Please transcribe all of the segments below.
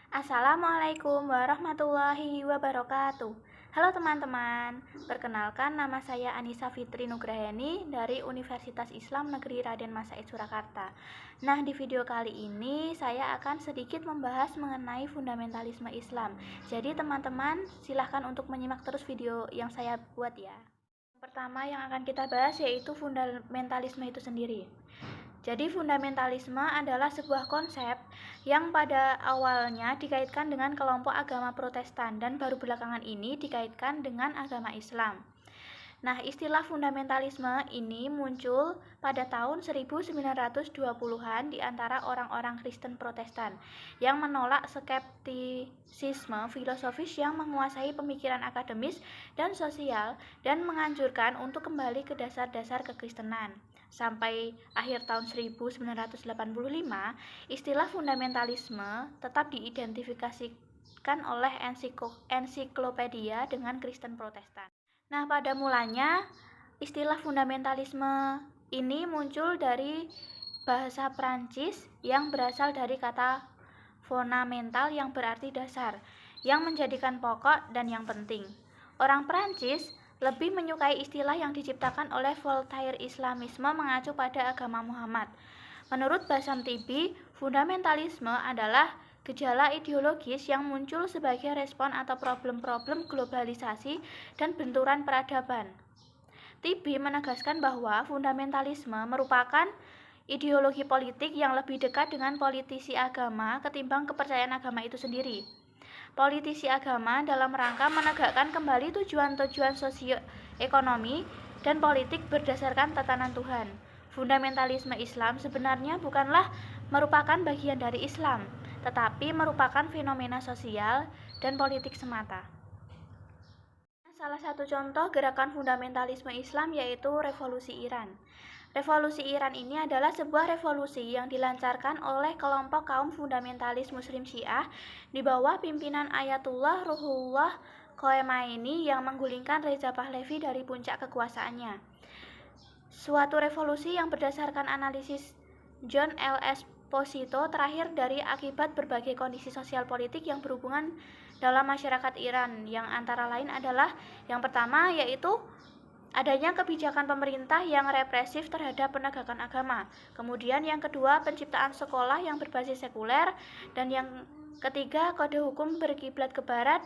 Assalamualaikum warahmatullahi wabarakatuh. Halo teman-teman, perkenalkan nama saya Anissa Fitri Nugraheni dari Universitas Islam Negeri Raden Mas Said Surakarta. Nah, di video kali ini saya akan sedikit membahas mengenai fundamentalisme Islam. Jadi teman-teman silahkan untuk menyimak terus video yang saya buat ya. Yang pertama yang akan kita bahas yaitu fundamentalisme itu sendiri. Jadi fundamentalisme adalah sebuah konsep yang pada awalnya dikaitkan dengan kelompok agama Protestan dan baru belakangan ini dikaitkan dengan agama Islam. Nah, istilah fundamentalisme ini muncul pada tahun 1920-an di antara orang-orang Kristen Protestan yang menolak skeptisisme filosofis yang menguasai pemikiran akademis dan sosial dan menganjurkan untuk kembali ke dasar-dasar kekristenan. Sampai akhir tahun 1985, istilah fundamentalisme tetap diidentifikasikan oleh ensiklopedia dengan Kristen Protestan. Nah, pada mulanya istilah fundamentalisme ini muncul dari bahasa Prancis yang berasal dari kata fondamental yang berarti dasar, yang menjadikan pokok dan yang penting. Orang Prancis lebih menyukai istilah yang diciptakan oleh Voltaire. Islamisme mengacu pada agama Muhammad. Menurut Bassam Tibi, fundamentalisme adalah gejala ideologis yang muncul sebagai respon atau problem-problem globalisasi dan benturan peradaban. Tibi menegaskan bahwa fundamentalisme merupakan ideologi politik yang lebih dekat dengan politisi agama ketimbang kepercayaan agama itu sendiri. Politisi agama dalam rangka menegakkan kembali tujuan-tujuan sosioekonomi dan politik berdasarkan tatanan Tuhan. Fundamentalisme Islam sebenarnya bukanlah merupakan bagian dari Islam, tetapi merupakan fenomena sosial dan politik semata. Salah satu contoh gerakan fundamentalisme Islam yaitu Revolusi Iran. Revolusi Iran ini adalah sebuah revolusi yang dilancarkan oleh kelompok kaum fundamentalis Muslim Syiah di bawah pimpinan Ayatullah Ruhollah Khomeini yang menggulingkan Reza Pahlavi dari puncak kekuasaannya. Suatu revolusi yang berdasarkan analisis John L. Esposito terakhir dari akibat berbagai kondisi sosial politik yang berhubungan dalam masyarakat Iran, yang antara lain adalah yang pertama yaitu adanya kebijakan pemerintah yang represif terhadap penegakan agama. Kemudian yang kedua, penciptaan sekolah yang berbasis sekuler. Dan yang ketiga, kode hukum berkiblat ke barat.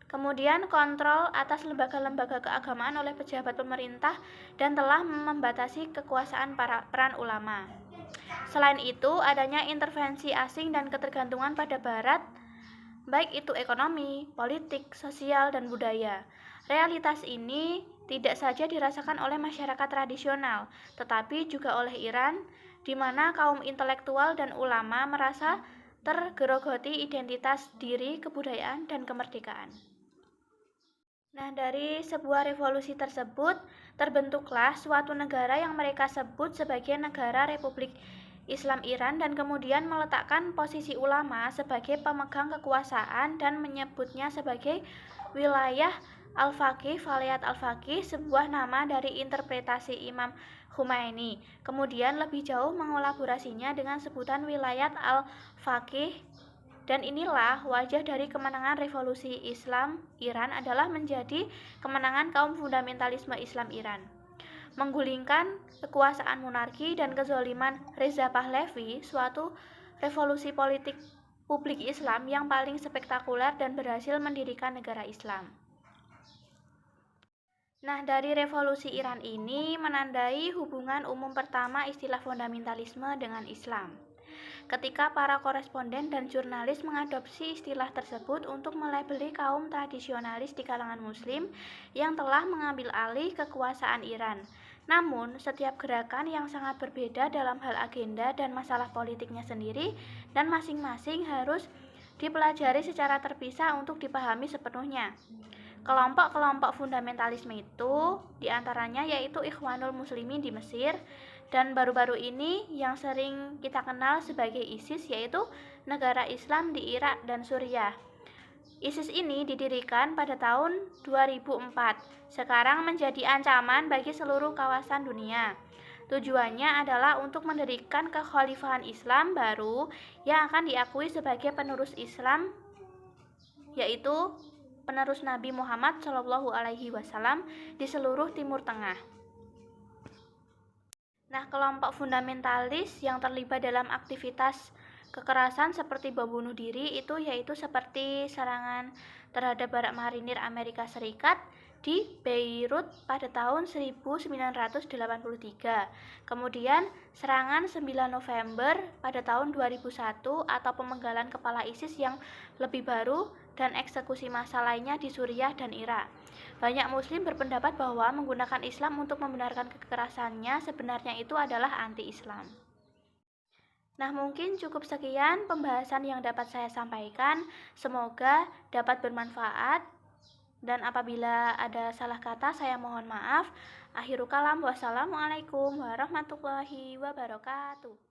Kemudian kontrol atas lembaga-lembaga keagamaan oleh pejabat pemerintah dan telah membatasi kekuasaan peran ulama. Selain itu, adanya intervensi asing dan ketergantungan pada barat, baik itu ekonomi, politik, sosial, dan budaya. Realitas ini tidak saja dirasakan oleh masyarakat tradisional, tetapi juga oleh Iran, di mana kaum intelektual dan ulama merasa tergerogoti identitas diri, kebudayaan, dan kemerdekaan. Nah, dari sebuah revolusi tersebut, terbentuklah suatu negara yang mereka sebut sebagai Negara Republik Islam Iran dan kemudian meletakkan posisi ulama sebagai pemegang kekuasaan dan menyebutnya sebagai wilayah Al-Faqih. Falayat Al-Faqih, sebuah nama dari interpretasi Imam Khomeini. Kemudian lebih jauh mengolaborasinya dengan sebutan wilayat Al-Faqih. Dan inilah wajah dari kemenangan revolusi Islam Iran adalah menjadi kemenangan kaum fundamentalisme Islam Iran. Menggulingkan kekuasaan monarki dan kezaliman Reza Pahlavi, suatu revolusi politik publik Islam yang paling spektakuler dan berhasil mendirikan negara Islam. Nah, dari revolusi Iran ini menandai hubungan umum pertama istilah fundamentalisme dengan Islam. Ketika para koresponden dan jurnalis mengadopsi istilah tersebut untuk melabeli kaum tradisionalis di kalangan Muslim yang telah mengambil alih kekuasaan Iran. Namun, setiap gerakan yang sangat berbeda dalam hal agenda dan masalah politiknya sendiri, dan masing-masing harus dipelajari secara terpisah untuk dipahami sepenuhnya. Kelompok-kelompok fundamentalisme itu diantaranya yaitu Ikhwanul Muslimin di Mesir, dan baru-baru ini yang sering kita kenal sebagai ISIS, yaitu negara Islam di Irak dan Suriah. ISIS ini didirikan pada tahun 2004, sekarang menjadi ancaman bagi seluruh kawasan dunia. Tujuannya adalah untuk mendirikan kekhalifahan Islam baru yang akan diakui sebagai penerus Islam, yaitu penerus Nabi Muhammad SAW di seluruh Timur Tengah. Nah, kelompok fundamentalis yang terlibat dalam aktivitas kekerasan seperti bom bunuh diri yaitu seperti serangan terhadap barak marinir Amerika Serikat di Beirut pada tahun 1983. Kemudian serangan 9 November pada tahun 2001 atau pemenggalan kepala ISIS yang lebih baru dan eksekusi massal lainnya di Suriah dan Irak. Banyak muslim berpendapat bahwa menggunakan Islam untuk membenarkan kekerasannya sebenarnya itu adalah anti-Islam. Nah, mungkin cukup sekian pembahasan yang dapat saya sampaikan. Semoga dapat bermanfaat. Dan apabila ada salah kata, saya mohon maaf. Akhirul kalam, wassalamualaikum warahmatullahi wabarakatuh.